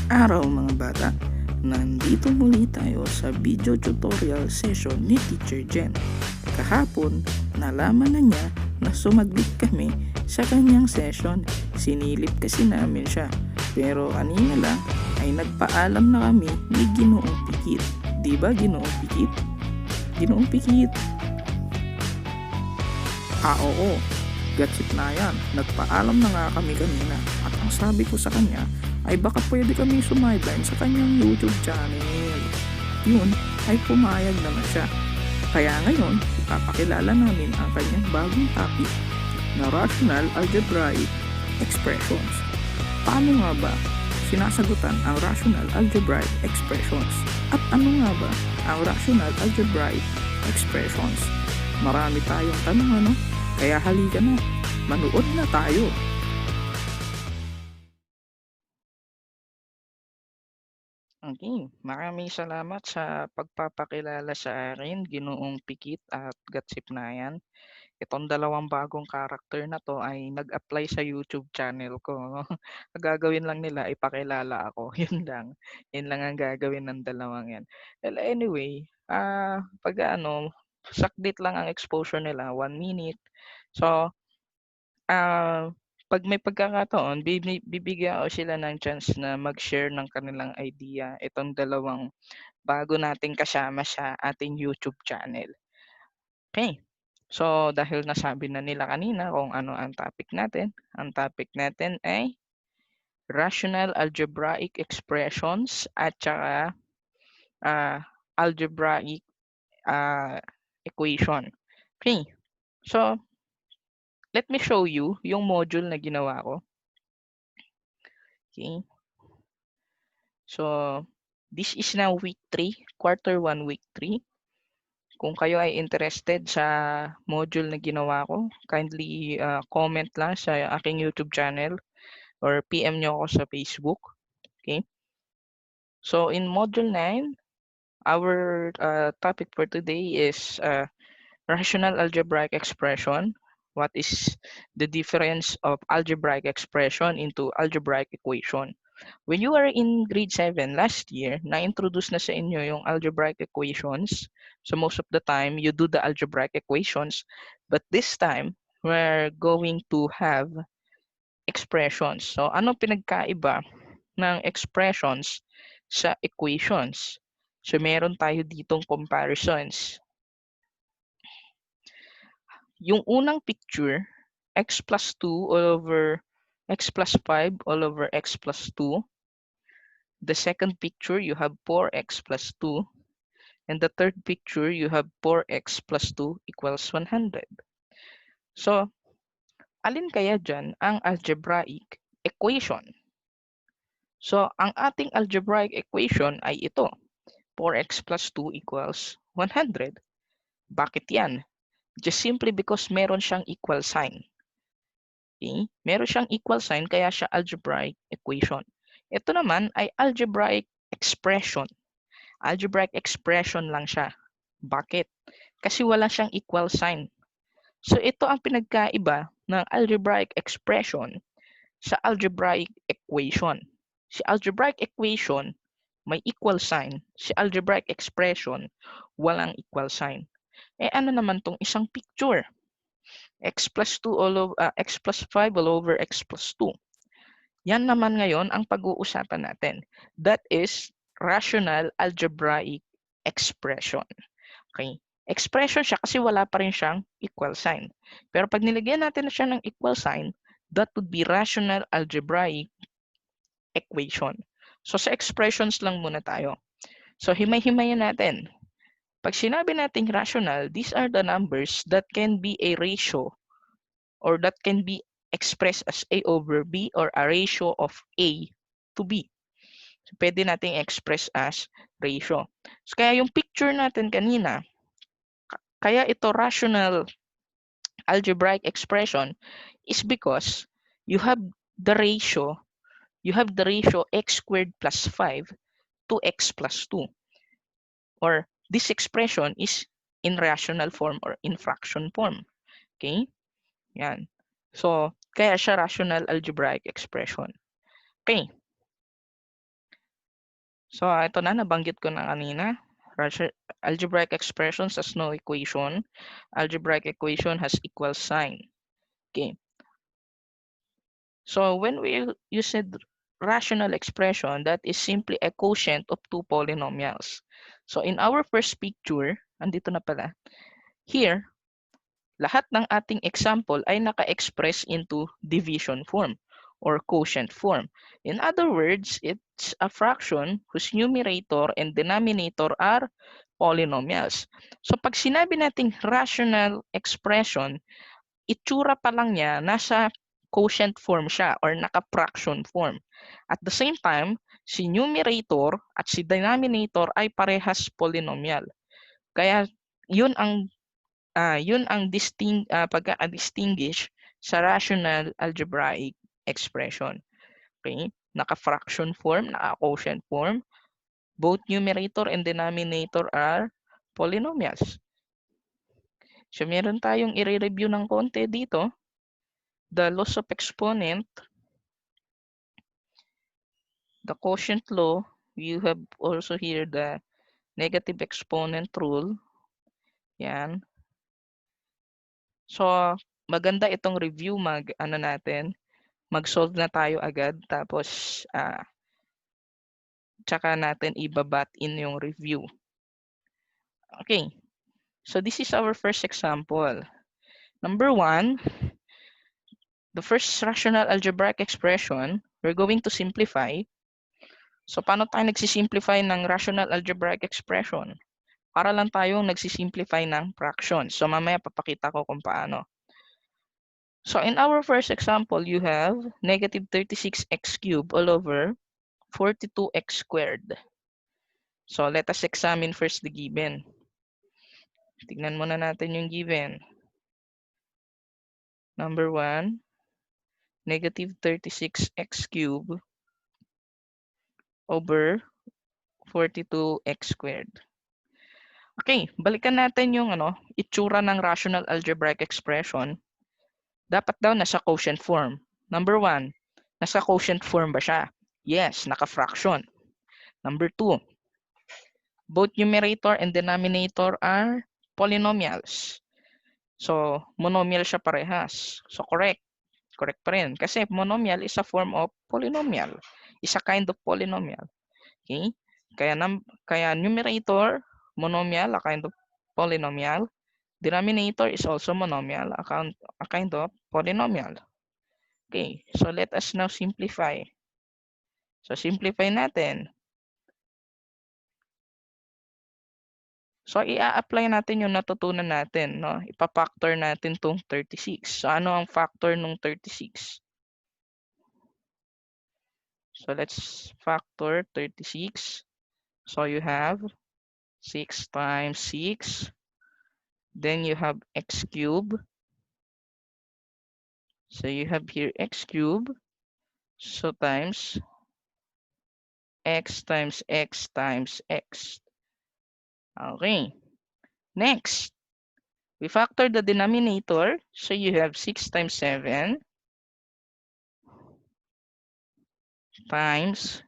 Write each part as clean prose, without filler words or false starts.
Araw mga bata, nandito muli tayo sa video tutorial session ni Teacher Jen. Kahapon, nalaman na niya na sumaglit kami sa kanyang session. Sinilip kasi namin siya. Pero kanina lang ay nagpaalam na kami ni Ginoong Pikit. Diba Ginoong Pikit? Ginoong Pikit? Oo. Gatsit na yan. Nagpaalam na nga kami kanina. At ang sabi ko sa kanya ay baka pwede kami sumideline sa kanyang YouTube channel. Yun ay pumayag naman siya. Kaya ngayon, ipapakilala namin ang kanyang bagong topic na Rational Algebraic Expressions. Paano nga ba sinasagutan ang Rational Algebraic Expressions? At ano nga ba ang Rational Algebraic Expressions? Marami tayong tanong ano? Kaya halika na, manood na tayo. Okay, maraming salamat sa pagpapakilala sa akin, Ginoong Pikit at Gatsipnayan. Itong dalawang bagong karakter na to ay nag-apply sa YouTube channel ko. Ang gagawin lang nila, ipakilala ako. Yun lang. Yun lang ang gagawin ng dalawang yan. Well, anyway, saklit lang ang exposure nila, 1 minute. So, pag may pagkakataon, bibigyan ko sila ng chance na mag-share ng kanilang idea. Itong dalawang bago nating kasama sa ating YouTube channel. Okay. So, dahil nasabi na nila kanina kung ano ang topic natin ay rational algebraic expressions at saka algebraic equation. Okay. So, let me show you yung module na ginawa ko. Okay. So, this is now week 3, quarter 1, week 3. Kung kayo ay interested sa module na ginawa ko, kindly comment lang sa aking YouTube channel or PM nyo ako sa Facebook. Okay? So, in module 9, our topic for today is rational algebraic expression. What is the difference of algebraic expression into algebraic equation? When you are in grade 7 last year, na-introduce na sa inyo yung algebraic equations. So most of the time, you do the algebraic equations. But this time, we're going to have expressions. So ano pinagkaiba ng expressions sa equations? So meron tayo ditong comparisons. Yung unang picture, x plus 2 all over x plus 5 all over x plus 2. The second picture, you have 4x plus 2. And the third picture, you have 4x plus 2 equals 100. So, alin kaya dyan ang algebraic equation? So, ang ating algebraic equation ay ito. 4x plus 2 equals 100. Bakit yan? Just simply because meron siyang equal sign. Okay? Meron siyang equal sign, kaya siya algebraic equation. Ito naman ay algebraic expression. Algebraic expression lang siya. Bakit? Kasi wala siyang equal sign. So ito ang pinagkaiba ng algebraic expression sa algebraic equation. Si algebraic equation may equal sign. Si algebraic expression walang equal sign. Eh ano naman tong isang picture? X plus 2 all over x plus 5 all over x plus 2. Yan naman ngayon ang pag-uusapan natin. That is rational algebraic expression. Okay? Expression siya kasi wala pa rin siyang equal sign. Pero pag nilagyan natin na siya ng equal sign, that would be rational algebraic equation. So sa expressions lang muna tayo. So himay-himayin natin. Pag sinabi nating rational, these are the numbers that can be a ratio or that can be expressed as A over B or a ratio of A to B. So, pwede nating express as ratio. So, kaya yung picture natin kanina, kaya ito rational algebraic expression is because you have the ratio x squared plus 5 to x plus 2. Or this expression is in rational form or in fraction form. Okay? Yan. So, kaya siya rational algebraic expression. Okay. So, ito na, nabanggit ko na kanina. Algebraic expressions has no equation. Algebraic equation has equal sign. Okay. So, when we use rational expression, that is simply a quotient of two polynomials. So, in our first picture, andito na pala, here, lahat ng ating example ay naka-express into division form or quotient form. In other words, it's a fraction whose numerator and denominator are polynomials. So pag sinabi nating rational expression, itsura pa lang niya nasa quotient form siya or naka-fraction form. At the same time, si numerator at si denominator ay parehas polynomial. Kaya yun ang pagka-distinguish sa rational algebraic expression. Okay? Naka-fraction form, naka-quotient form. Both numerator and denominator are polynomials. So, meron tayong i-review ng konti dito. The laws of exponent, the quotient law, you have also here the negative exponent rule. Yan. So, maganda itong review mag-solve na tayo agad tapos tsaka natin ibabat in yung review. Okay. So this is our first example. Number 1, the first rational algebraic expression, we're going to simplify. So paano tayo nagsisimplify ng rational algebraic expression? Para lang tayong nagsisimplify ng fraction. So mamaya papakita ko kung paano. So in our first example, you have negative 36x cubed all over 42x squared. So let us examine first the given. Tignan muna natin yung given. Number 1, negative 36x cubed over 42x squared. Okay, balikan natin yung itsura ng rational algebraic expression. Dapat daw nasa quotient form. Number 1, nasa quotient form ba siya? Yes, naka-fraction. Number 2, both numerator and denominator are polynomials. So, monomial siya parehas. So, correct. Correct pa rin. Kasi monomial is a form of polynomial. Is a kind of polynomial. Okay? Kaya numerator, monomial, a kind of polynomial. Denominator is also monomial, a kind of polynomial. Okay. So, let us now simplify. So, simplify natin. So, i-apply natin yung natutunan natin. No? Ipa-factor natin tong 36. So, ano ang factor ng 36? So, let's factor 36. So, you have 6 times 6. Then, you have x cubed. So, you have here x cubed. So, times x times x times x. Okay. Next, we factor the denominator. So, you have 6 times 7 times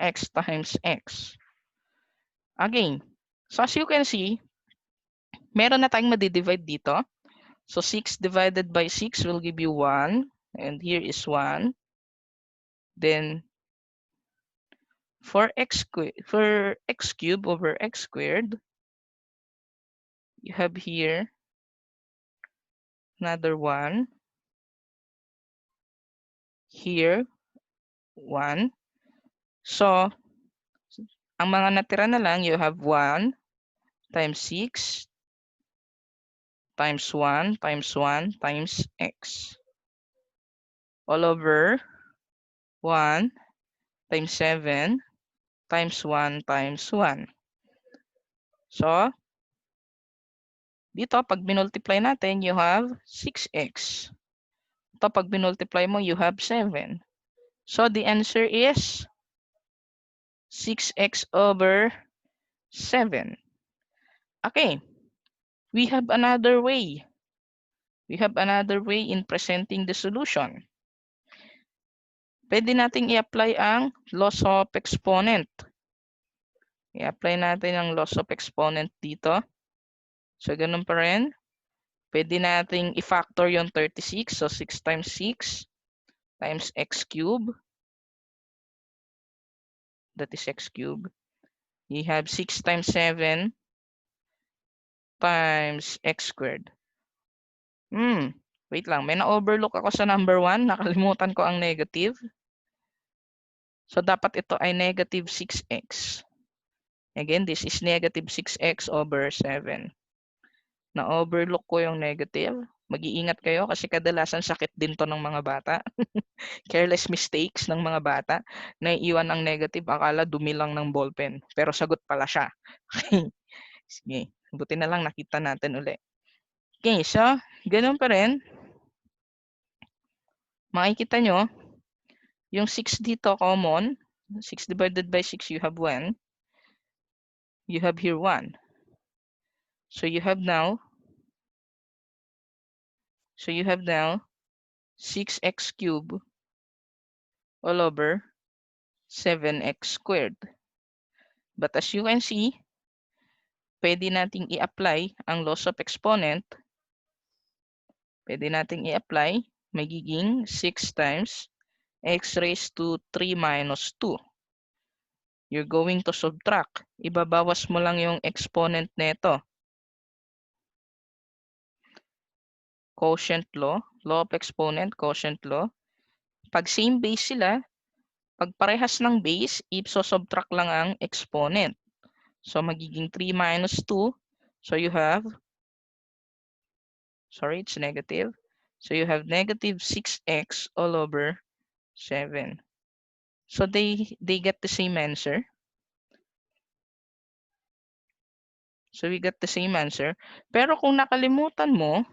x times x. Again, so as you can see, meron na tayong madidivide dito. So 6 divided by 6 will give you 1. And here is 1. Then for x cubed over x squared, you have here another 1. Here, 1. So, ang mga natira na lang, you have 1 times 6 times 1 times 1 times x. All over 1 times 7 times 1 times 1. So, dito, pag binultiply natin, you have 6x. Ito, pag binultiply mo, you have 7. So, the answer is 6x over 7. Okay. We have another way. We have another way in presenting the solution. pwede nating i-apply ang loss of exponent. I-apply natin ang loss of exponent dito. So, ganun pa rin. Pwede nating i-factor yung 36. So, 6 times 6 times x cube. That is x cube. You have 6 times 7 times x squared. Wait lang. May na-overlook ako sa number 1. Nakalimutan ko ang negative. So, dapat ito ay negative 6x. Again, this is negative 6x over 7. Na-overlook ko yung negative. Mag-iingat kayo kasi kadalasan sakit din to ng mga bata. Careless mistakes ng mga bata. Naiiwan ang negative, akala dumi lang ng ballpen. Pero sagot pala siya. Okay. Sige. Buti na lang nakita natin uli. Okay, so, ganun pa rin. Makikita nyo, yung 6 dito common. 6 divided by 6, you have 1. You have here 1. So you have now 6x cubed all over 7x squared. But as you can see, pwede nating i-apply ang loss of exponent. Pwede nating i-apply, magiging 6 times x raised to 3 minus 2. You're going to subtract. Ibabawas mo lang yung exponent nito. Quotient law, law of exponent, quotient law. Pag same base sila, pag parehas ng base, i-subtract lang ang exponent. So, magiging 3 minus 2. So, you have, sorry, it's negative. So, you have negative 6x all over 7. So, they get the same answer. So, we got the same answer. Pero kung nakalimutan mo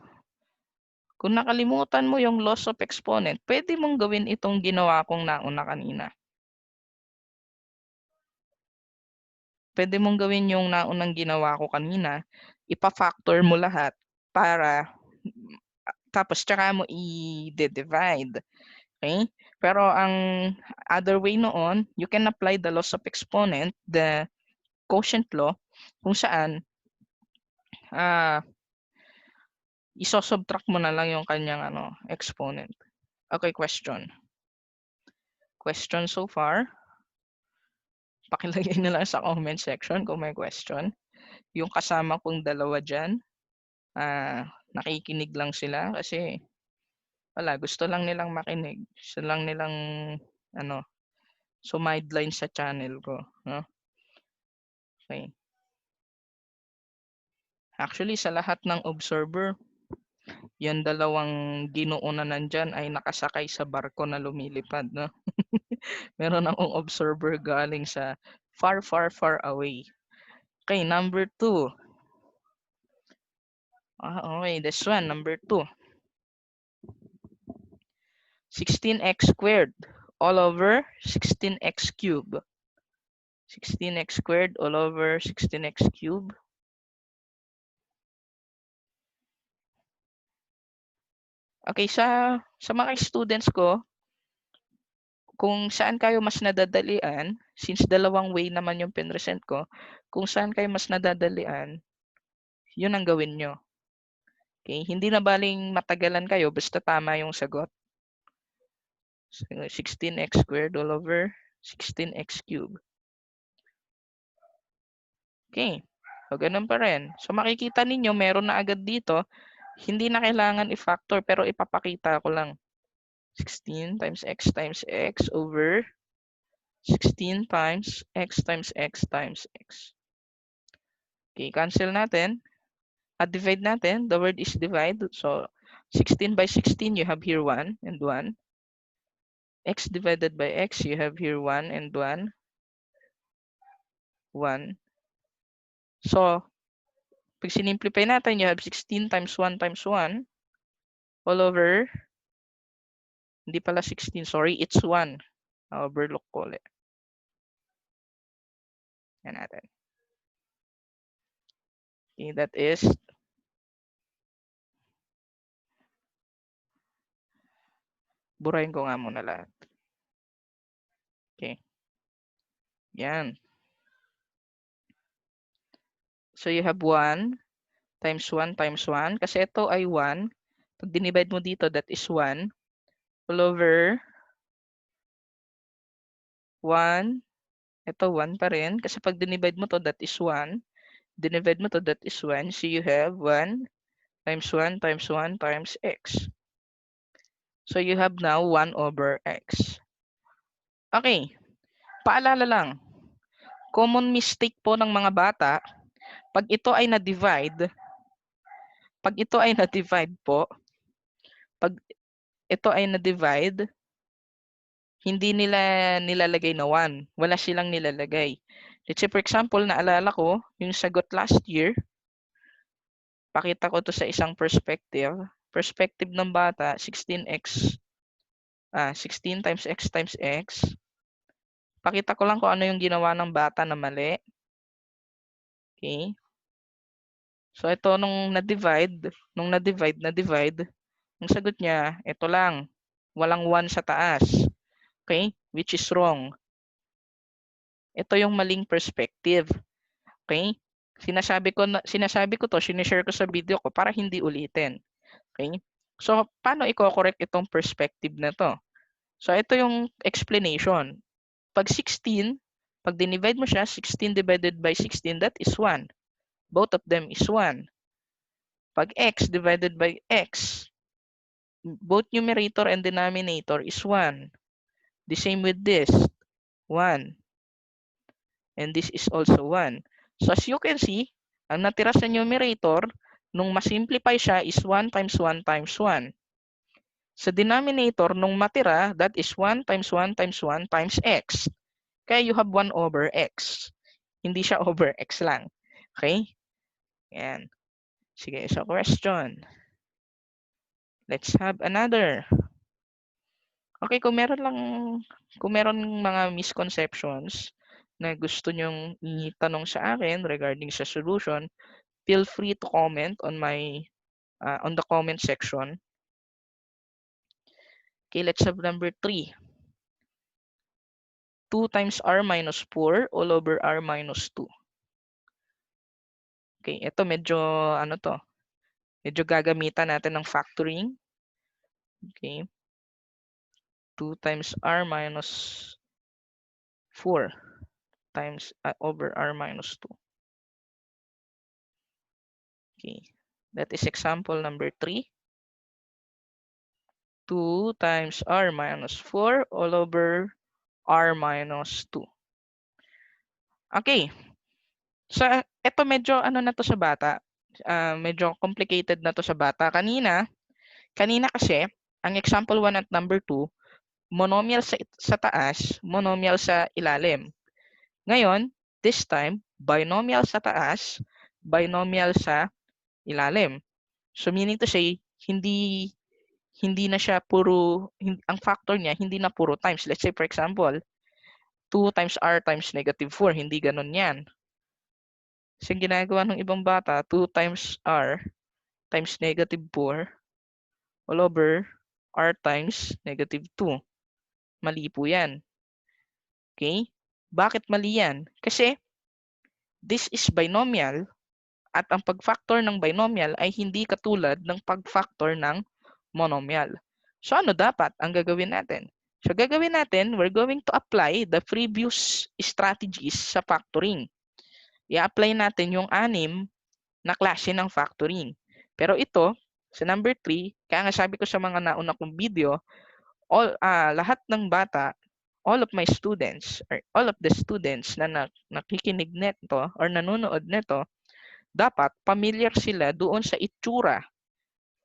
yung loss of exponent, pwede mong gawin itong ginawa kong nauna kanina. Pwede mong gawin yung naunang ginawa ko kanina. Ipa-factor mo lahat para tapos tsaka mo i-divide. Okay? Pero ang other way noon, you can apply the loss of exponent, the quotient law, kung saan iso-subtract mo na lang yung kanyang exponent. Okay, question. Question so far? Pakilagay na lang sa comment section kung may question. Yung kasama kong dalawa dyan, nakikinig lang sila kasi wala, gusto lang nilang makinig. Gusto lang nilang sumideline sa channel ko. No? Okay. Actually, sa lahat ng observer, yan dalawang ginoo na nandyan ay nakasakay sa barko na lumilipad. No? Meron akong observer galing sa far, far, far away. Okay, number 2. Okay, this one, number 2. 16x squared all over 16x cubed. 16x squared all over 16x cubed. Okay, sa mga students ko, kung saan kayo mas nadadalian, since dalawang way naman yung pinresent ko, kung saan kayo mas nadadalian, yun ang gawin nyo. Okay, hindi na baling matagalan kayo, basta tama yung sagot. So, 16x squared all over 16x cubed. Okay, so ganun pa rin. So makikita ninyo, meron na agad dito. Hindi na kailangan i-factor, pero ipapakita ko lang. 16 times x over 16 times x times x times x. Okay, cancel natin. At divide natin. The word is divide. So, 16 by 16, you have here 1 and 1. X divided by x, you have here 1 and 1. 1. So, pag sinimplify natin, you have 16 times 1 times 1 all over, hindi pala 16, sorry, it's 1. Overlook ko ulit. Yan natin. Okay, that is burahin ko nga muna lahat. Okay. Yan. So you have 1 times 1 times 1. Kasi ito ay 1. Pag dinivide mo dito, that is 1. All over 1. Ito 1 pa rin. Kasi pag dinivide mo to, that is 1. Dinivide mo to, that is 1. So you have 1 times 1 times 1 times x. So you have now 1 over x. Okay. Paalala lang. Common mistake po ng mga bata, pag ito ay na-divide po, pag ito ay na-divide, hindi nila nilalagay na 1. Wala silang nilalagay. Let's say for example, naalala ko, yung sagot last year, pakita ko to sa isang perspective. Perspective ng bata, 16 times x times x. Pakita ko lang kung ano yung ginawa ng bata na mali. Okay. So ito nung na-divide, ang sagot niya, ito lang. Walang 1 sa taas. Okay? Which is wrong. Ito yung maling perspective. Okay? Sinasabi ko to, sinishare ko sa video ko para hindi ulitin. Okay? So, paano i-correct itong perspective na to? So, ito yung explanation. Pag 16, pag dinivide mo siya, 16 divided by 16, that is 1. Both of them is 1. Pag x divided by x, both numerator and denominator is 1. The same with this, 1. And this is also 1. So as you can see, ang natira sa numerator, nung masimplify siya is 1 times 1 times 1. Sa denominator, nung matira, that is 1 times 1 times 1 times x. Kaya you have 1 over x. Hindi siya over x lang. Okay? Yan. Sige, so question. Let's have another. Okay, kung meron mga misconceptions na gusto nyong itanong sa akin regarding sa solution, feel free to comment on on the comment section. Okay, let's have number 3. 2 times r minus 4 all over r minus 2. Okay, ito medyo medyo gagamitan natin ng factoring. Okay. 2 times r minus 4 times over r minus 2. Okay, that is example number 3. 2 times r minus 4 all over r minus 2. Okay. So, ito medyo na to sa bata. Medyo complicated na to sa bata. Kanina kasi, ang example 1 at number 2, monomial sa taas, monomial sa ilalim. Ngayon, this time, binomial sa taas, binomial sa ilalim. So, meaning to say, hindi na siya ang factor niya, hindi na puro times. Let's say, for example, 2 times r times negative 4. Hindi ganun yan. Kasi ginagawa ng ibang bata, 2 times r times negative 4 all over r times negative 2. Mali po yan. Okay? Bakit mali yan? Kasi this is binomial at ang pag-factor ng binomial ay hindi katulad ng pag-factor ng monomial. So ano dapat ang gagawin natin? So gagawin natin, we're going to apply the previous strategies sa factoring. I-apply natin yung 6 na klase ng factoring. Pero ito, sa number 3, kaya nga sabi ko sa mga nauna kong video, lahat ng bata, all of my students, or all of the students na nakikinig nito or nanonood nito, dapat familiar sila doon sa itsura.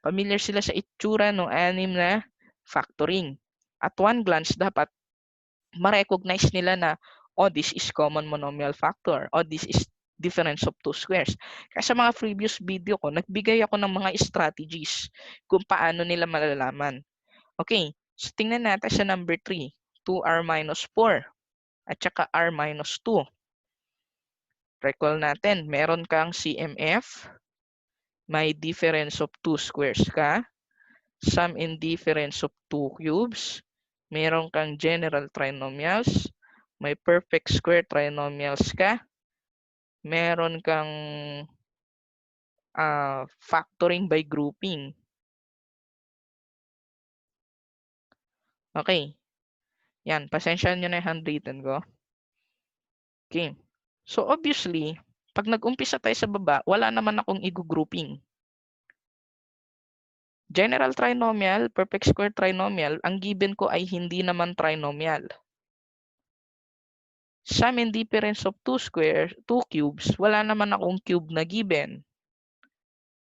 Familiar sila sa itsura ng 6 na factoring. At one glance, dapat ma-recognize nila na, oh, this is common monomial factor, or this is difference of two squares. Kasi sa mga previous video ko, nagbigay ako ng mga strategies kung paano nila malalaman. Okay, so tingnan natin sa number 3, 2r minus 4 at saka r minus 2. Recall natin, meron kang CMF, may difference of two squares ka, sum and difference of two cubes, meron kang general trinomials, may perfect square trinomials ka, meron kang factoring by grouping. Okay. Yan, pasensyahan nyo na yung handwritten ko. Okay. So obviously, pag nag-umpisa tayo sa baba, wala naman akong i-grouping. General trinomial, perfect square trinomial, ang given ko ay hindi naman trinomial. Sum and difference of two cubes, wala naman akong cube na given.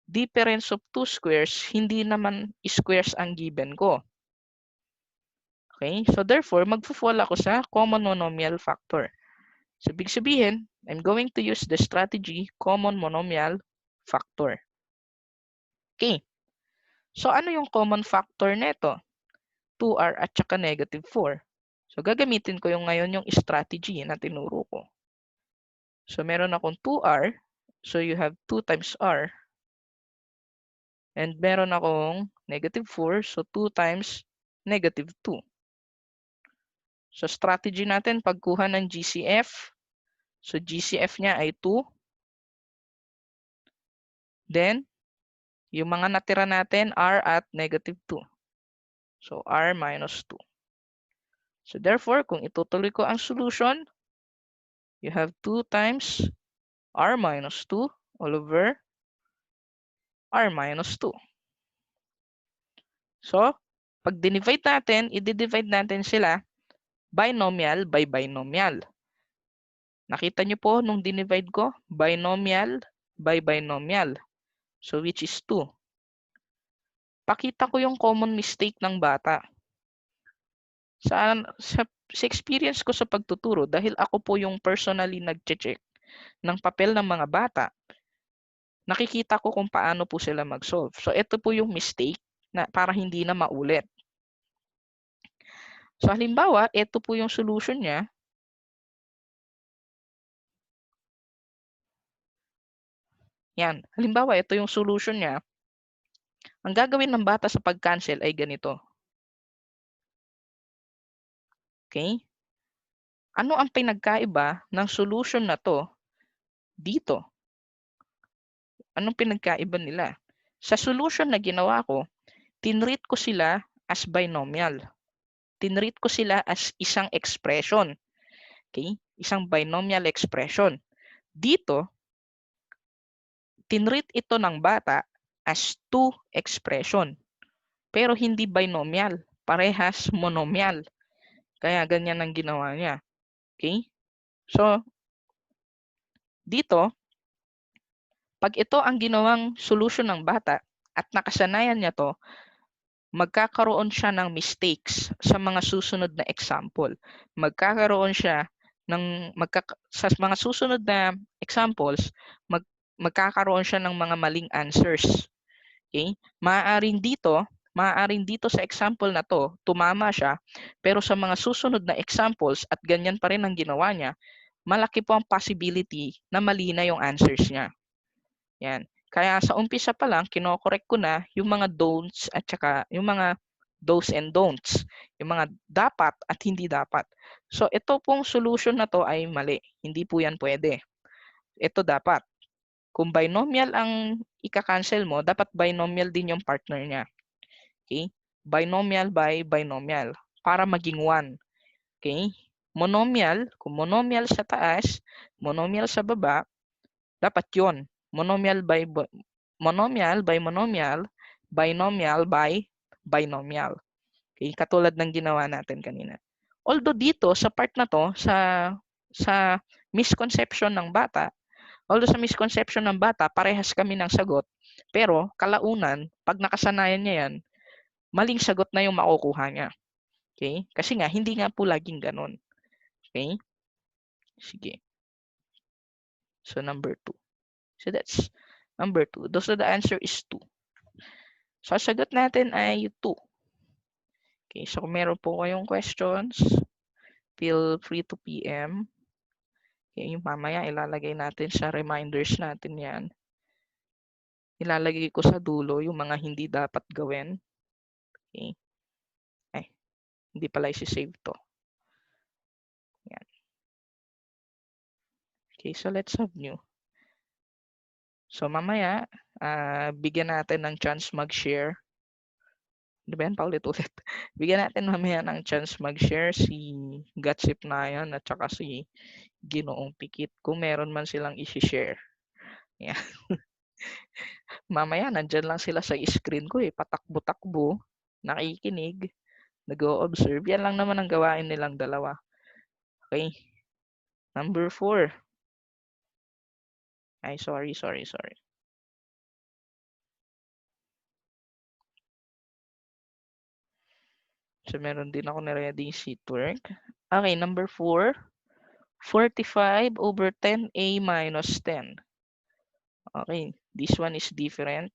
Difference of two squares, hindi naman squares ang given ko. Okay? So therefore, magfo-fall ako sa common monomial factor. So ibig sabihin, I'm going to use the strategy common monomial factor. Okay. So ano yung common factor nito? 2r at saka -4. So gagamitin ko yung ngayon yung strategy na tinuro ko. So meron akong 2r. So you have 2 times r. And meron akong -4. So 2 times -2. So strategy natin, pagkuha ng GCF. So GCF niya ay 2. Then, yung mga natira natin, r at -2. So, r minus 2. So, therefore, kung itutuloy ko ang solution, you have 2 times r minus 2 all over r minus 2. So, pag dinivide natin, i-divide natin sila binomial by binomial. Nakita nyo po nung dinivide ko, binomial by binomial. So, which is 2. Pakita ko yung common mistake ng bata. Sa experience ko sa pagtuturo, dahil ako po yung personally nag-check ng papel ng mga bata, nakikita ko kung paano po sila mag-solve. So, ito po yung mistake na para hindi na maulit. So, halimbawa, ito po yung solution niya. Yan. Halimbawa, ito yung solution niya. Ang gagawin ng bata sa pag-cancel ay ganito. Okay? Ano ang pinagkaiba ng solution na to dito? Anong pinagkaiba nila? Sa solution na ginawa ko, tinreat ko sila as binomial. Tinreat ko sila as isang expression. Okay? Isang binomial expression. Dito, tinreat ito ng bata as two expression. Pero hindi binomial. Parehas monomial. Kaya ganyan ang ginawa niya. Okay? So, dito, pag ito ang ginawang solution ng bata at nakasanayan niya to, magkakaroon siya ng mistakes sa mga susunod na example. Magkakaroon siya ng sa mga susunod na examples, magkakaroon siya ng mga maling answers. Okay? Maaaring dito sa example na to, tumama siya, pero sa mga susunod na examples at ganyan pa rin ang ginawa niya, malaki po ang possibility na mali na yung answers niya. Yan. Kaya sa umpisa pa lang, kino-correct ko na yung mga don'ts at saka yung mga do's and don'ts. Yung mga dapat at hindi dapat. So ito pong solution na to ay mali. Hindi po yan pwede. Ito dapat. Kung binomial ang ika-cancel mo, dapat binomial din yung partner niya. Okay? Binomial by binomial para maging 1. Okay? Monomial, kung monomial sa taas, monomial sa baba, dapat 'yon. Monomial by monomial by monomial, binomial by binomial. Okay? Katulad ng ginawa natin kanina. Although dito sa part na to, sa misconception ng bata, parehas kami ng sagot. Pero kalaunan, pag nakasanayan niya yan, maling sagot na yung makukuha niya. Okay? Kasi nga, hindi nga po laging ganun. Okay? Sige. So, number 2. So, that's number 2. So, the answer is 2. So, sagot natin ay 2. Okay. So, kung meron po kayong questions, feel free to PM. Okay. Yung mamaya, ilalagay natin sa reminders natin yan. Ilalagay ko sa dulo yung mga hindi dapat gawin. Okay. Ay, hindi pala isi-save to. Yan. Okay, so let's have new. So mamaya, bigyan natin ng chance mag-share. Di ba yan? Paulit-ulit. Bigyan natin mamaya ng chance mag-share si Gatsip na yan at saka si Ginoong Pikit kung meron man silang isi-share. Yeah. Mamaya, nandyan lang sila sa screen ko eh. Patakbo-takbo, nakikinig, nag-o-observe. Yan lang naman ang gawain nilang dalawa. Okay. Number 4. Ay, sorry. So, meron din ako na-ready sheet work. Okay, number 4. 45 over 10a minus 10. Okay, this one is different.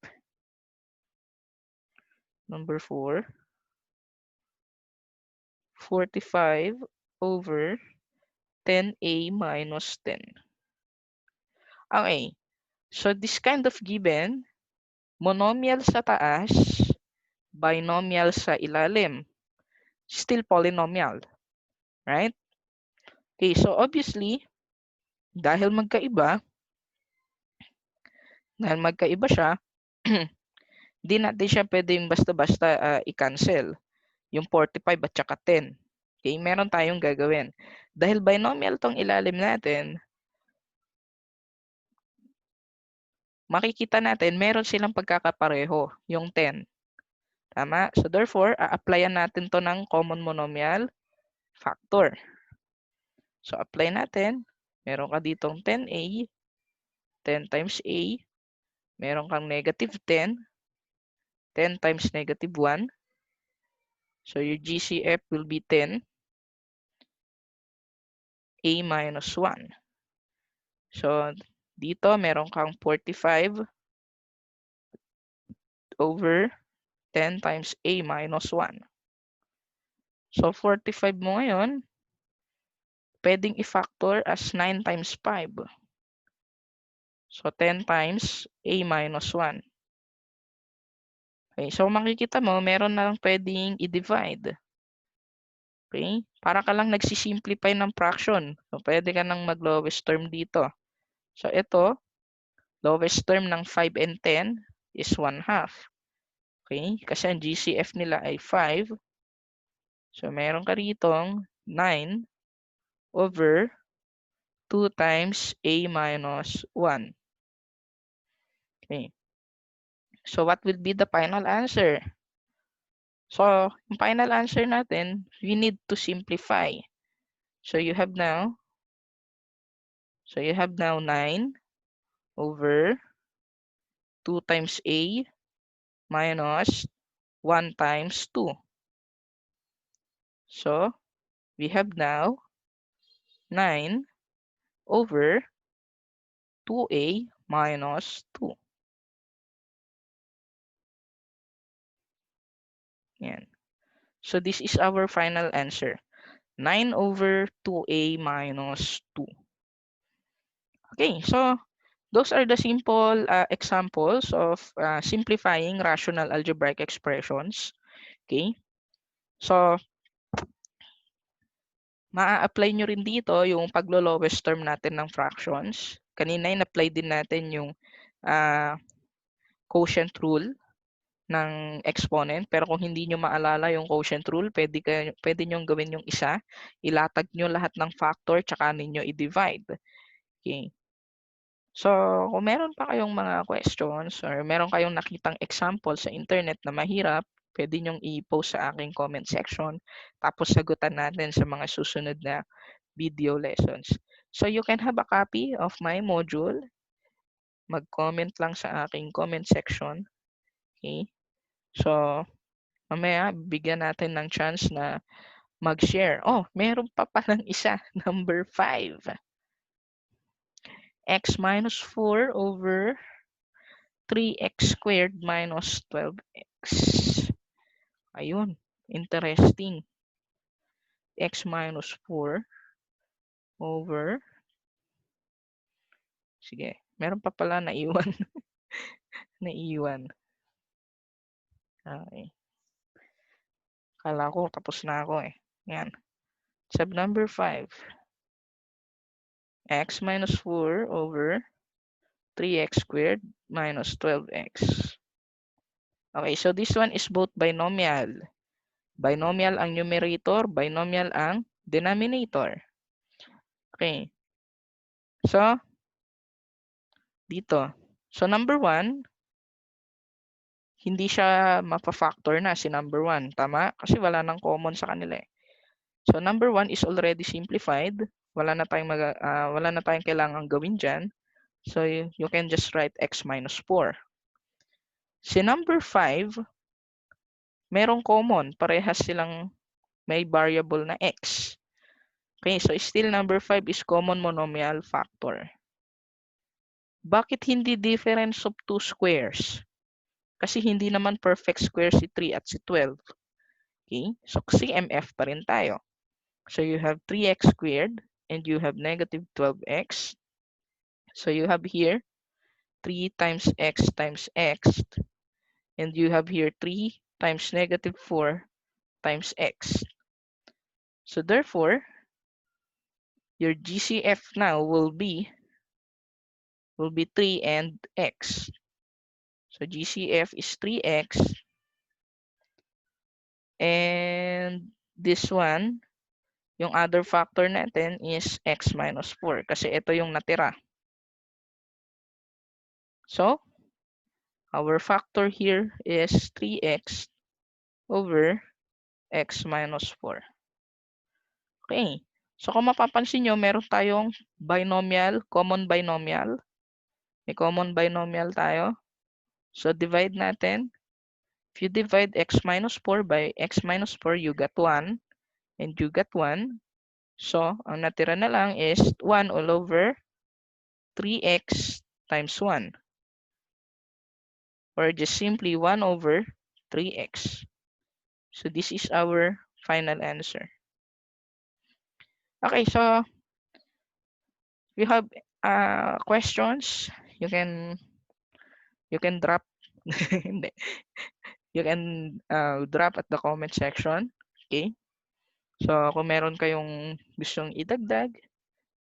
Number 4. 45 over 10a minus 10. Okay, so this kind of given, monomial sa taas, binomial sa ilalim. Still polynomial, right? Okay, so obviously, dahil magkaiba siya, di natin siya pwedeng basta-basta i-cancel. Yung 45 at saka 10. Okay, meron tayong gagawin. Dahil binomial tong ilalim natin, makikita natin meron silang pagkakapareho, yung 10. Tama? So therefore, a-applyan natin to ng common monomial factor. So apply natin. Meron ka ditong 10a, 10 times a, meron kang negative 10, 10 times negative 1. So your GCF will be 10, a minus 1. So dito meron kang 45 over 10 times a minus 1. So 45 mo ngayon, pwedeng i-factor as 9 times 5. So 10 times a minus 1. Okay, so makikita mo, meron na lang pwedeng i-divide. Okay, para ka lang nagsisimplify ng fraction. So pwede ka nang mag-lowest term dito. So ito, lowest term ng 5 and 10 is 1/2. Okay, kasi ang GCF nila ay 5. So meron ka ritong 9 over 2 times a minus 1. Okay. So what will be the final answer? So, yung final answer natin, we need to simplify. So you have now 9 over 2 times a minus 1 times 2. So we have now 9 over 2a minus 2. Yan. So this is our final answer. 9 over 2a minus 2. Okay, so those are the simple examples of simplifying rational algebraic expressions. Okay, so maa-apply nyo rin dito yung paglo-lowest term natin ng fractions. Kanina in-apply din natin yung quotient rule ng exponent. Pero kung hindi nyo maalala yung quotient rule, pwede nyo gawin yung isa. Ilatag nyo lahat ng factor, tsaka ninyo i-divide. Okay. So, kung meron pa kayong mga questions or meron kayong nakitang example sa internet na mahirap, pwede nyong i-post sa aking comment section. Tapos sagutan natin sa mga susunod na video lessons. So, you can have a copy of my module. Mag-comment lang sa aking comment section. Okay? So, mamaya, bigyan natin ng chance na mag-share. Oh, meron pa palang isa. Number 5. X minus 4 over 3x squared minus 12x. Ayun, interesting. X minus 4 over, sige, meron pa pala naiwan. Naiwan. Okay. Kala ko tapos na ako eh. Yan. Sub number 5. x minus 4 over 3x squared minus 12x. Okay, so this one is both binomial. Binomial ang numerator, binomial ang denominator. Okay. So, dito. So, number 1, hindi siya mapa-factor na si number 1. Tama? Kasi wala nang common sa kanila eh. So, number 1 is already simplified. Wala na tayong kailangang gawin dyan. So, you can just write x minus 4. Si number 5, merong common. Parehas silang may variable na x. Okay, so still number 5 is common monomial factor. Bakit hindi difference of 2 squares? Kasi hindi naman perfect square si 3 at si 12. Okay, so CMF pa rin tayo. So you have 3x squared and you have negative 12x. So you have here 3 times x and you have here 3 times negative 4 times x. So therefore, your GCF now will be 3 and x. So GCF is 3x and this one, yung other factor natin is x minus 4 kasi ito yung natira. So, our factor here is 3x over x minus 4. Okay. So, kung mapapansin nyo, meron tayong binomial, common binomial. May common binomial tayo. So, divide natin. If you divide x minus 4 by x minus 4, you get 1. And you get 1. So, ang natira na lang is 1 all over 3x times 1. Or just simply 1 over 3x. So, this is our final answer. Okay, so if you have questions, you can drop you can drop at the comment section. Okay? So, kung meron kayong gustong idagdag,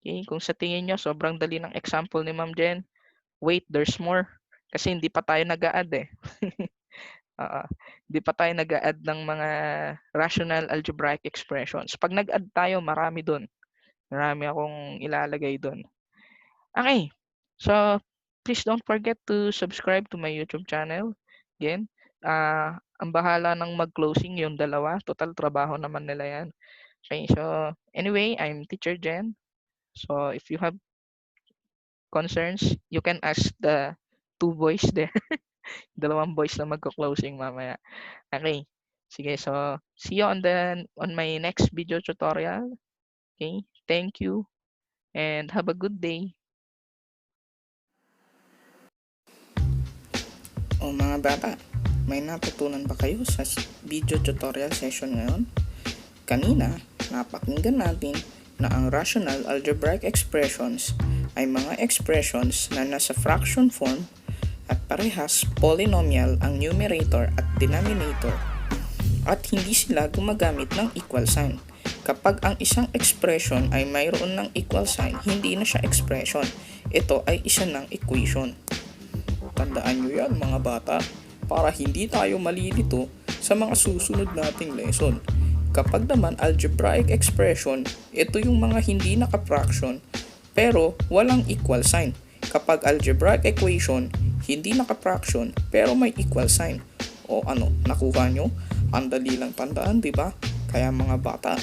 okay, kung sa tingin nyo sobrang dali ng example ni Ma'am Jen, wait, there's more. Kasi hindi pa tayo nag-a-add eh. Hindi pa tayo nag-a-add ng mga rational algebraic expressions. Pag nag-add tayo, marami dun. Marami akong ilalagay dun. Okay. So, please don't forget to subscribe to my YouTube channel. Again, ang bahala ng mag-closing yung dalawa. Total trabaho naman nila yan. Okay, so anyway, I'm Teacher Jen. So, if you have concerns, you can ask the 2 boys there. Dalawang boys na magko-closing mamaya. Okay. Sige, so see you on my next video tutorial. Okay? Thank you and have a good day. O mga bata, may natutunan ba kayo sa video tutorial session ngayon? Kanina, napakinggan natin na ang rational algebraic expressions ay mga expressions na nasa fraction form at parehas polynomial ang numerator at denominator at hindi sila gumagamit ng equal sign. Kapag ang isang expression ay mayroon ng equal sign, hindi na siya expression. Ito ay isa ng equation. Tandaan nyo yan mga bata para hindi tayo malilito sa mga susunod nating lesson. Kapag naman algebraic expression, ito yung mga hindi naka-fraction pero walang equal sign. Kapag algebraic equation, hindi naka-fraction pero may equal sign. O ano, nakuha nyo? Ang dali lang tandaan, di ba? Kaya mga bata,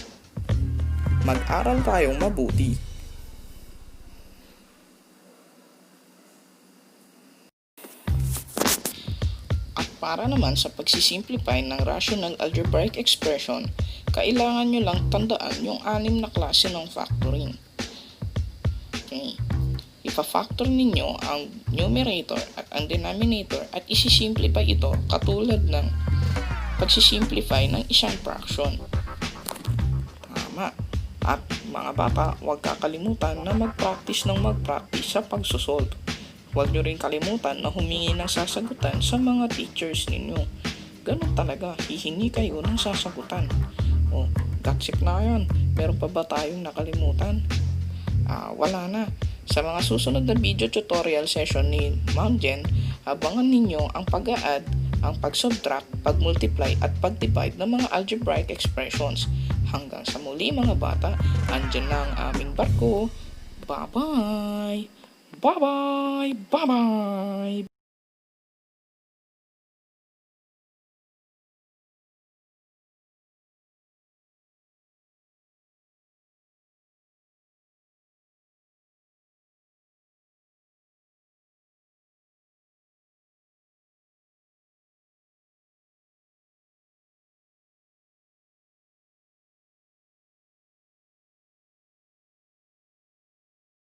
mag-aral tayong mabuti. At para naman sa pagsisimplify ng rational algebraic expression, kailangan nyo lang tandaan yung 6 na klase ng factoring. Okay. Ipa-factor ninyo ang numerator at ang denominator at isi-simplify ito katulad ng pagsisimplify ng isang fraction. Tama. At mga bata, huwag kakalimutan na mag-practice sa pagsosolve. Huwag nyo rin kalimutan na humingi ng sasagutan sa mga teachers ninyo. Ganun talaga, hihingi kayo ng sasagutan. O, that's it na yan. Meron pa ba tayong nakalimutan? wala na. Sa mga susunod na video tutorial session ni Ma'am Jen, abangan ninyo ang pag-add, ang pag-subtract, pag-multiply at pag-divide ng mga algebraic expressions. Hanggang sa muli mga bata, andyan na ang aming barko. Bye-bye! Bye-bye! Bye-bye!